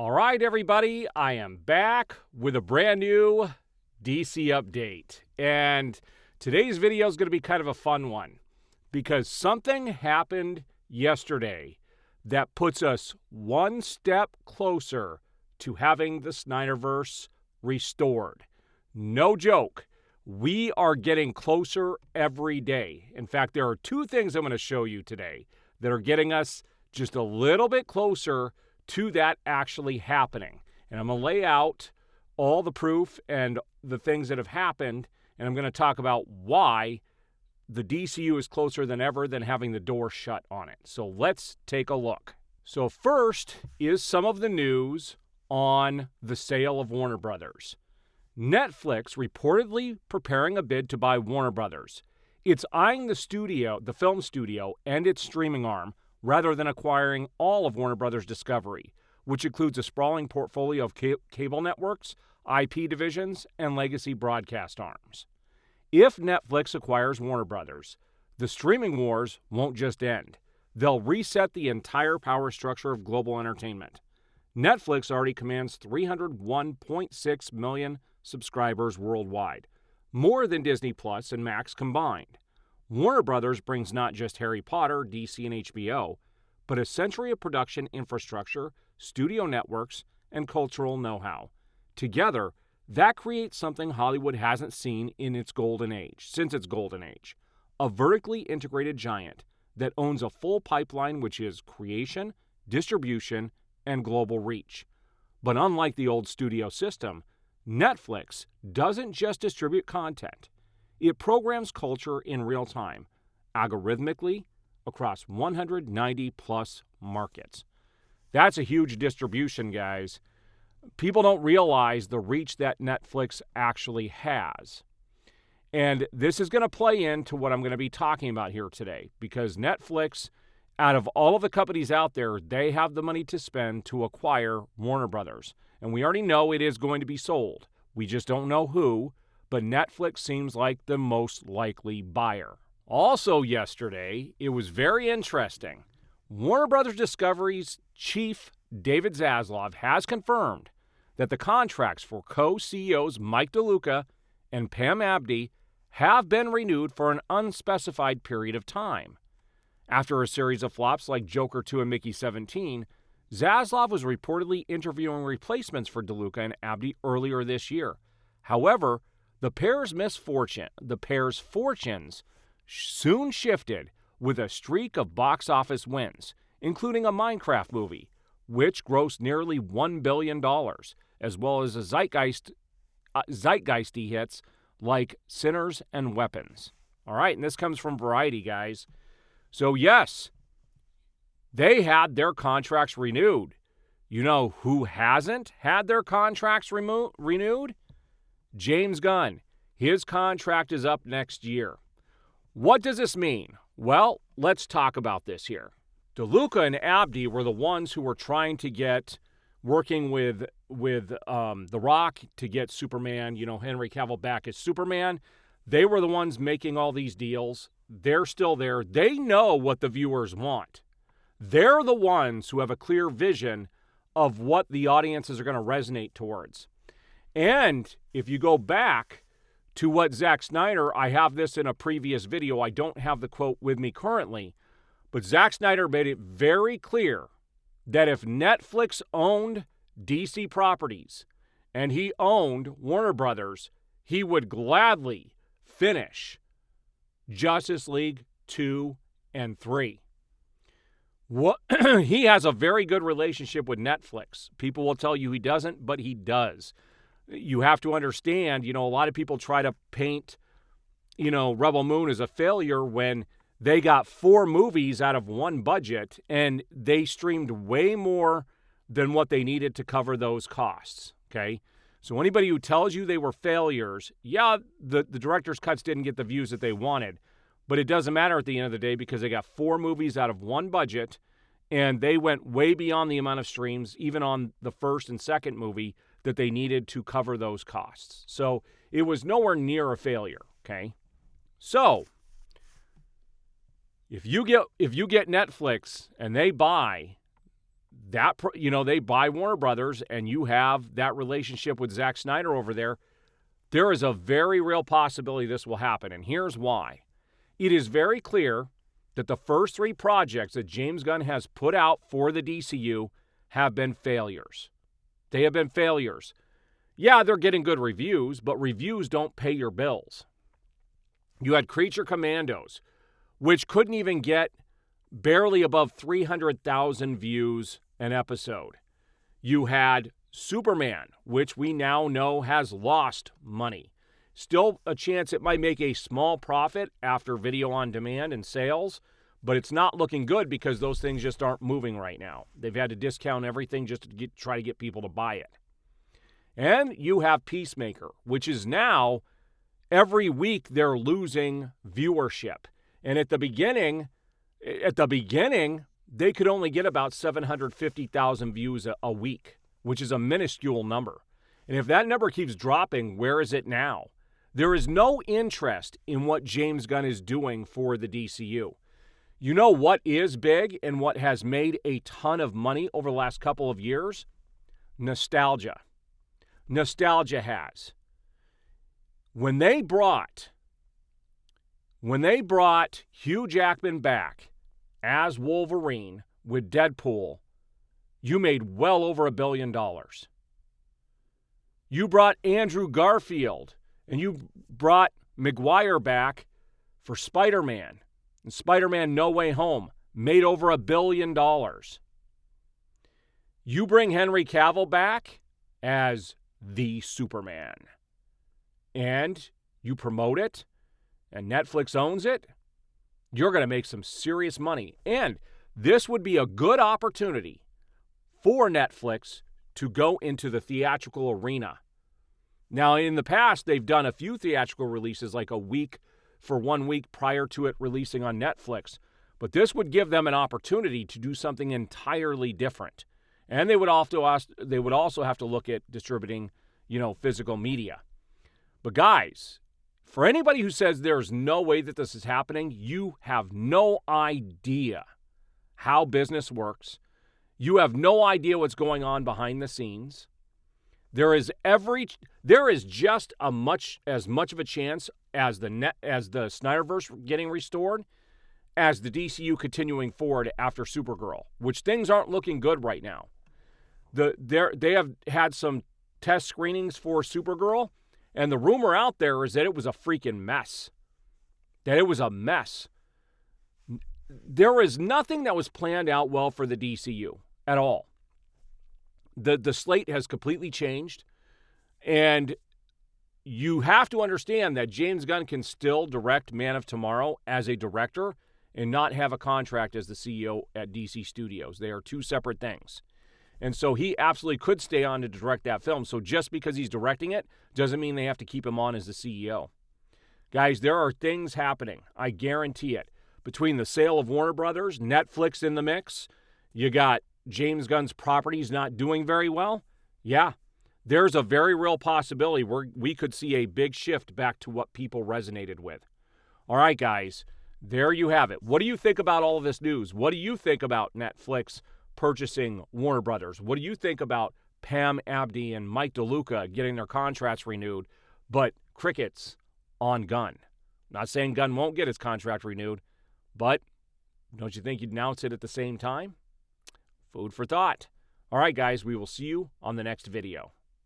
All right, everybody, I am back with a brand new DC update. And today's video is going to be kind of a fun one because something happened yesterday that puts us one step closer to having the Snyderverse restored. No joke. We are getting closer every day. In fact, there are two things I'm going to show you today that are getting us just a little bit closer to that actually happening. And I'm going to lay out all the proof and the things that have happened, and I'm going to talk about why the DCU is closer than ever than having the door shut on it. So let's take a look. So first is some of the news on the sale of Warner Brothers. Netflix reportedly preparing a bid to buy Warner Brothers. It's eyeing the film studio and its streaming arm rather than acquiring all of Warner Brothers Discovery, which includes a sprawling portfolio of cable networks, IP divisions, and legacy broadcast arms. If Netflix acquires Warner Brothers, the streaming wars won't just end. They'll reset the entire power structure of global entertainment. Netflix already commands 301.6 million subscribers worldwide, more than Disney Plus and Max combined. Warner Brothers brings not just Harry Potter, DC, and HBO, but a century of production infrastructure, studio networks, and cultural know-how. Together, that creates something Hollywood hasn't seen since its golden age. A vertically integrated giant that owns a full pipeline which is creation, distribution, and global reach. But unlike the old studio system, Netflix doesn't just distribute content. It programs culture in real time, algorithmically, across 190-plus markets. That's a huge distribution, guys. People don't realize the reach that Netflix actually has. And this is going to play into what I'm going to be talking about here today, because Netflix, out of all of the companies out there, they have the money to spend to acquire Warner Brothers. And we already know it is going to be sold. We just don't know who, but Netflix seems like the most likely buyer. Also yesterday, it was very interesting. Warner Brothers Discovery's chief, David Zaslav, has confirmed that the contracts for co-CEOs Mike DeLuca and Pam Abdy have been renewed for an unspecified period of time. After a series of flops like Joker 2 and Mickey 17, Zaslav was reportedly interviewing replacements for DeLuca and Abdy earlier this year. However, the pair's fortunes soon shifted with a streak of box office wins, including a Minecraft movie, which grossed nearly $1 billion, as well as zeitgeisty hits like Sinners and Weapons. All right, and this comes from Variety, guys. So yes, they had their contracts renewed. You know who hasn't had their contracts renewed? James Gunn. His contract is up next year. What does this mean? Well, let's talk about this here. DeLuca and Abdy were the ones who were trying to get working with The Rock to get Superman, Henry Cavill back as Superman. They were the ones making all these deals. They're still there. They know what the viewers want. They're the ones who have a clear vision of what the audiences are going to resonate towards. And if you go back to what Zack Snyder, I have this in a previous video, I don't have the quote with me currently, but Zack Snyder made it very clear that if Netflix owned DC properties and he owned Warner Brothers, he would gladly finish Justice League 2 and 3. He has a very good relationship with Netflix. People will tell you he doesn't, but he does. You have to understand, a lot of people try to paint, Rebel Moon as a failure when they got 4 movies out of one budget and they streamed way more than what they needed to cover those costs, okay? So anybody who tells you they were failures, the director's cuts didn't get the views that they wanted, but it doesn't matter at the end of the day because they got 4 movies out of one budget and they went way beyond the amount of streams, even on the first and second movie, that they needed to cover those costs. So it was nowhere near a failure, okay? So if you get Netflix and they buy they buy Warner Brothers, and you have that relationship with Zack Snyder over there, there is a very real possibility this will happen, and here's why. It is very clear that the first 3 projects that James Gunn has put out for the DCU have been failures. They have been failures. Yeah, they're getting good reviews, but reviews don't pay your bills. You had Creature Commandos, which couldn't even get barely above 300,000 views an episode. You had Superman, which we now know has lost money. Still a chance it might make a small profit after video on demand and sales, but it's not looking good because those things just aren't moving right now. They've had to discount everything just to try to get people to buy it. And you have Peacemaker, which is now every week they're losing viewership. And at the beginning, they could only get about 750,000 views a week, which is a minuscule number. And if that number keeps dropping, where is it now? There is no interest in what James Gunn is doing for the DCU. You know what is big and what has made a ton of money over the last couple of years? Nostalgia. Nostalgia has. When they brought Hugh Jackman back as Wolverine with Deadpool, you made well over $1 billion. You brought Andrew Garfield and you brought Maguire back for Spider-Man. And Spider-Man No Way Home made over $1 billion. You bring Henry Cavill back as the Superman. And you promote it, and Netflix owns it, you're going to make some serious money. And this would be a good opportunity for Netflix to go into the theatrical arena. Now, in the past, they've done a few theatrical releases, like a week for 1 week prior to it releasing on Netflix. But this would give them an opportunity to do something entirely different. And they would also have to look at distributing, physical media. But guys, for anybody who says there's no way that this is happening, you have no idea how business works. You have no idea what's going on behind the scenes. There is just as much of a chance as the Snyderverse getting restored as the DCU continuing forward after Supergirl, which things aren't looking good right now. They have had some test screenings for Supergirl, and the rumor out there is that it was a freaking mess. That it was a mess. There is nothing that was planned out well for the DCU at all. The slate has completely changed, and you have to understand that James Gunn can still direct Man of Tomorrow as a director and not have a contract as the CEO at DC Studios. They are two separate things. And so he absolutely could stay on to direct that film. So just because he's directing it doesn't mean they have to keep him on as the CEO. Guys, there are things happening. I guarantee it. Between the sale of Warner Brothers, Netflix in the mix, you got James Gunn's properties not doing very well. Yeah, there's a very real possibility where we could see a big shift back to what people resonated with. All right, guys, there you have it. What do you think about all of this news? What do you think about Netflix purchasing Warner Brothers? What do you think about Pam Abdi and Mike DeLuca getting their contracts renewed, but crickets on Gunn? I'm not saying Gunn won't get his contract renewed, but don't you think you'd announce it at the same time? Food for thought. All right, guys, we will see you on the next video.